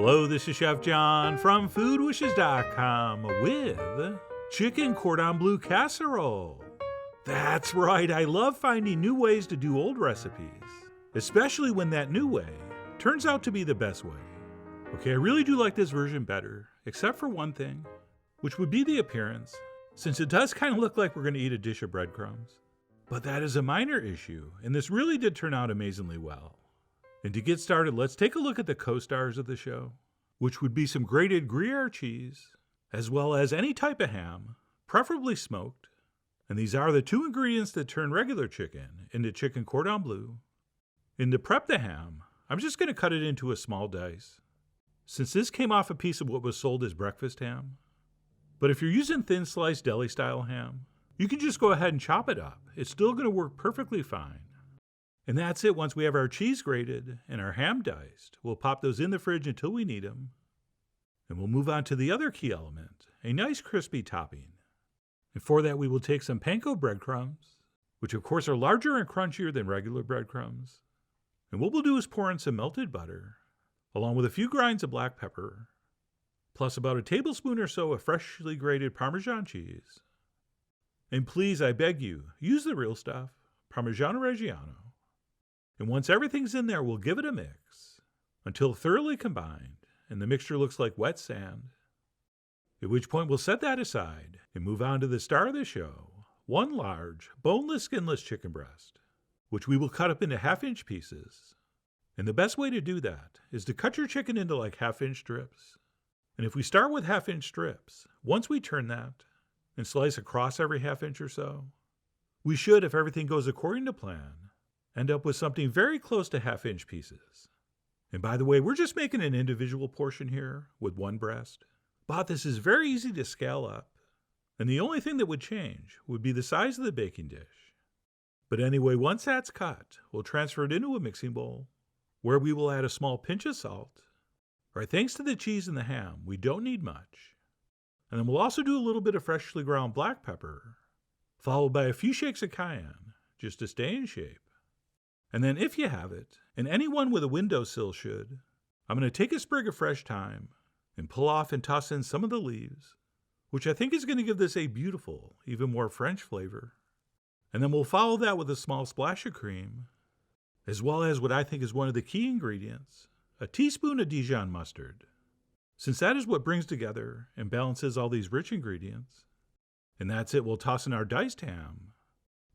Hello, this is Chef John from foodwishes.com with chicken cordon bleu casserole. That's right, I love finding new ways to do old recipes, especially when that new way turns out to be the best way. Okay, I really do like this version better, except for one thing, which would be the appearance, since it does kind of look like we're going to eat a dish of breadcrumbs. But that is a minor issue, and this really did turn out amazingly well. And to get started, let's take a look at the co-stars of the show, which would be some grated Gruyere cheese, as well as any type of ham, preferably smoked. And these are the two ingredients that turn regular chicken into chicken cordon bleu. And to prep the ham, I'm just going to cut it into a small dice, since this came off a piece of what was sold as breakfast ham. But if you're using thin sliced deli style ham, you can just go ahead and chop it up. It's still going to work perfectly fine. And that's it. Once we have our cheese grated and our ham diced, we'll pop those in the fridge until we need them. And we'll move on to the other key element, a nice crispy topping. And for that, we will take some panko breadcrumbs, which of course are larger and crunchier than regular breadcrumbs. And what we'll do is pour in some melted butter, along with a few grinds of black pepper, plus about a tablespoon or so of freshly grated Parmesan cheese. And please, I beg you, use the real stuff, Parmigiano Reggiano. And once everything's in there, we'll give it a mix until thoroughly combined and the mixture looks like wet sand. At which point we'll set that aside and move on to the star of the show, one large, boneless, skinless chicken breast, which we will cut up into half-inch pieces. And the best way to do that is to cut your chicken into like half-inch strips. And if we start with half-inch strips, once we turn that and slice across every half-inch or so, we should, if everything goes according to plan, end up with something very close to half-inch pieces. And by the way, we're just making an individual portion here with one breast. But this is very easy to scale up. And the only thing that would change would be the size of the baking dish. But anyway, once that's cut, we'll transfer it into a mixing bowl where we will add a small pinch of salt. All right, thanks to the cheese and the ham, we don't need much. And then we'll also do a little bit of freshly ground black pepper, followed by a few shakes of cayenne, just to stay in shape. And then if you have it, and anyone with a windowsill should, I'm going to take a sprig of fresh thyme and pull off and toss in some of the leaves, which I think is going to give this a beautiful, even more French flavor. And then we'll follow that with a small splash of cream, as well as what I think is one of the key ingredients, a teaspoon of Dijon mustard, since that is what brings together and balances all these rich ingredients. And that's it. We'll toss in our diced ham,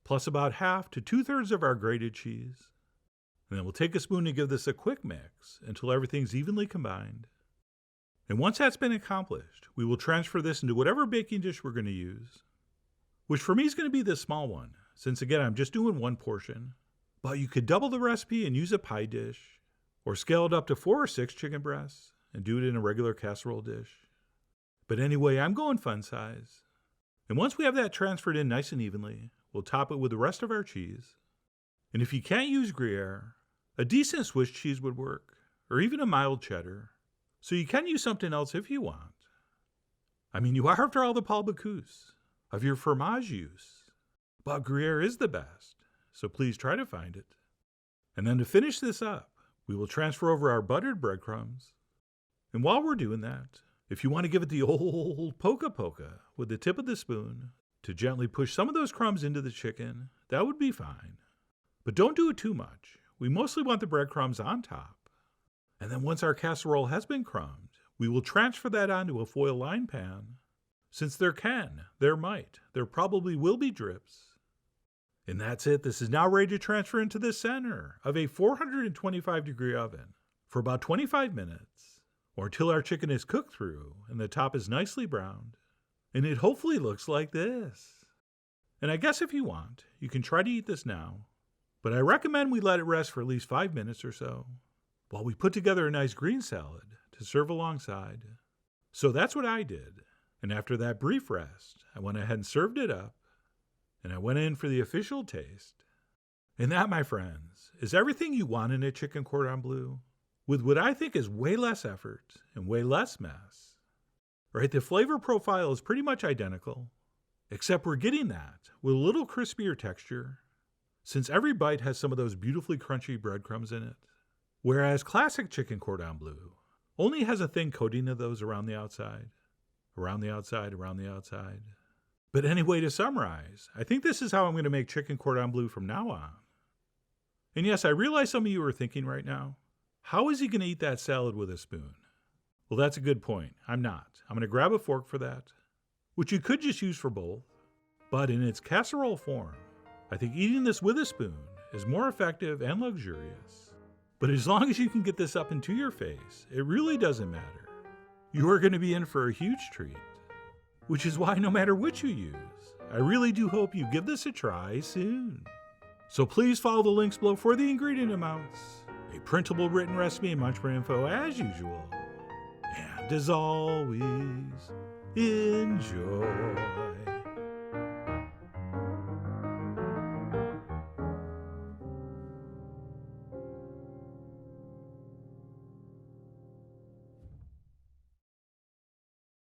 plus about half to 2/3 of our grated cheese. And then we'll take a spoon and give this a quick mix until everything's evenly combined. And once that's been accomplished, we will transfer this into whatever baking dish we're going to use, which for me is going to be this small one, since again, I'm just doing one portion. But you could double the recipe and use a pie dish, or scale it up to 4 or 6 chicken breasts and do it in a regular casserole dish. But anyway, I'm going fun size. And once we have that transferred in nice and evenly, we'll top it with the rest of our cheese. And if you can't use Gruyere, a decent Swiss cheese would work, or even a mild cheddar. So you can use something else if you want. I mean, you are after all the Paul Bocuse of your fromage use. But Gruyere is the best, so please try to find it. And then to finish this up, we will transfer over our buttered breadcrumbs. And while we're doing that, if you want to give it the old poka with the tip of the spoon, to gently push some of those crumbs into the chicken, that would be fine. But don't do it too much. We mostly want the breadcrumbs on top. And then once our casserole has been crumbed, we will transfer that onto a foil-lined pan. Since there probably will be drips. And that's it. This is now ready to transfer into the center of a 425-degree oven for about 25 minutes, or until our chicken is cooked through and the top is nicely browned. And it hopefully looks like this. And I guess if you want, you can try to eat this now. But I recommend we let it rest for at least 5 minutes or so, while we put together a nice green salad to serve alongside. So that's what I did. And after that brief rest, I went ahead and served it up. And I went in for the official taste. And that, my friends, is everything you want in a chicken cordon bleu, with what I think is way less effort and way less mess. Right, the flavor profile is pretty much identical, except we're getting that with a little crispier texture, since every bite has some of those beautifully crunchy breadcrumbs in it. Whereas classic chicken cordon bleu only has a thin coating of those around the outside. Around the outside, around the outside. But anyway, to summarize, I think this is how I'm going to make chicken cordon bleu from now on. And yes, I realize some of you are thinking right now, how is he going to eat that salad with a spoon? Well, that's a good point. I'm not. I'm going to grab a fork for that, which you could just use for both. But in its casserole form, I think eating this with a spoon is more effective and luxurious. But as long as you can get this up into your face, it really doesn't matter. You are going to be in for a huge treat, which is why no matter which you use, I really do hope you give this a try soon. So please follow the links below for the ingredient amounts, a printable written recipe, and Munchprint info as usual. And as always, enjoy.